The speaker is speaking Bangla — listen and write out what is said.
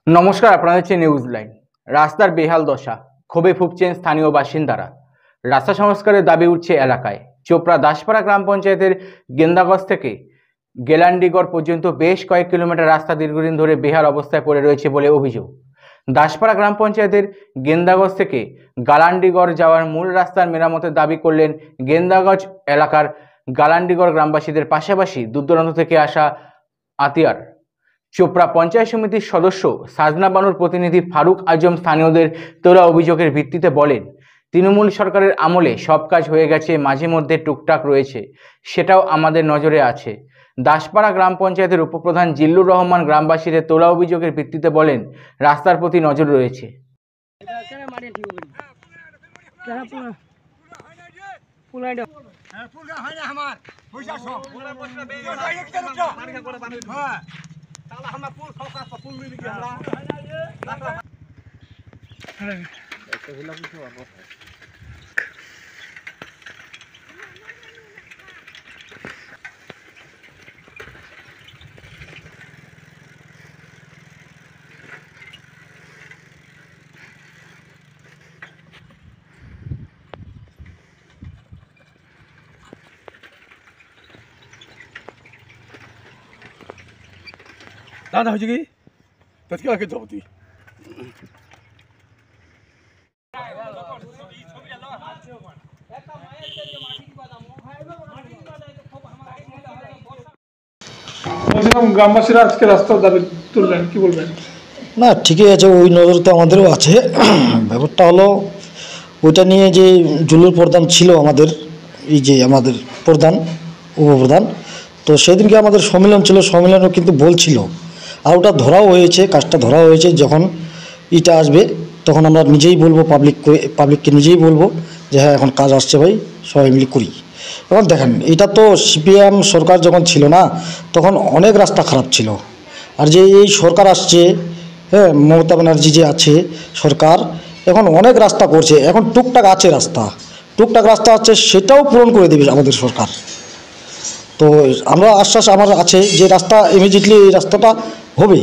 নমস্কার, আপনারা হচ্ছে নিউজ লাইন। রাস্তার বেহাল দশা, ক্ষোভে ফুঁকছেন স্থানীয় বাসিন্দারা। রাস্তা সংস্কারের দাবি উঠছে এলাকায়। চোপড়া দাসপাড়া গ্রাম পঞ্চায়েতের গেন্দাগজ থেকে গেলান্ডিগড় পর্যন্ত বেশ কয়েক কিলোমিটার রাস্তা দীর্ঘদিন ধরে বেহাল অবস্থায় পড়ে রয়েছে বলে অভিযোগ। দাসপাড়া গ্রাম পঞ্চায়েতের গেন্দাগজ থেকে গালান্ডিগড় যাওয়ার মূল রাস্তার মেরামতের দাবি করলেন গেন্দাগজ এলাকার গালান্ডিগড় গ্রামবাসীদের পাশাপাশি দূরদূরান্ত থেকে আসা আতিয়ার। চোপড়া পঞ্চায়েত সমিতির সদস্য সাজনা বানুর প্রতিনিধি ফারুক আজম স্থানীয়দের তোলা অভিযোগের ভিত্তিতে বলেন, তৃণমূল সরকারের আমলে সব কাজ হয়ে গেছে, মাঝে মধ্যে টুকটাক রয়েছে, সেটাও আমাদের নজরে আছে। দাসপাড়া গ্রাম পঞ্চায়েতের উপপ্রধান জিল্লুর রহমান গ্রামবাসীদের তোলা অভিযোগের ভিত্তিতে বলেন, রাস্তার প্রতি নজর রয়েছে। দাদা হয়েছে কি তৎকালকে যাব তুই গ্রামবাসীরা আজকে রাস্তার দাবি তুললেন, কি বলবেন? না, ঠিকই আছে, ওই নজর তো আমাদেরও আছে। ব্যাপারটা হলো ওইটা নিয়ে যে জুলুর প্রধান ছিল আমাদের, এই যে আমাদের প্রধান উপপ্রধান, তো সেদিনকে আমাদের সম্মেলন ছিল, সম্মেলনও কিন্তু বলছিল, আর ওটা ধরাও হয়েছে, কাজটা ধরা হয়েছে। যখন এটা আসবে তখন আমরা নিজেই বলবো, পাবলিককে নিজেই বলবো যে হ্যাঁ এখন কাজ আসছে ভাই, সবাই মিলে করি। এখন দেখেন, এটা তো সিপিএম সরকার যখন ছিল না, তখন অনেক রাস্তা খারাপ ছিল। আর যে এই সরকার আসছে, হ্যাঁ, মমতা ব্যানার্জি যে আছে সরকার, এখন অনেক রাস্তা করছে। এখন টুকটাক আছে রাস্তা, টুকটাক রাস্তা আছে, সেটাও পূরণ করে দেবে আমাদের সরকার। তো আমরা আশ্বাস আমার আছে যে রাস্তা ইমিডিয়েটলি এই রাস্তাটা হবে।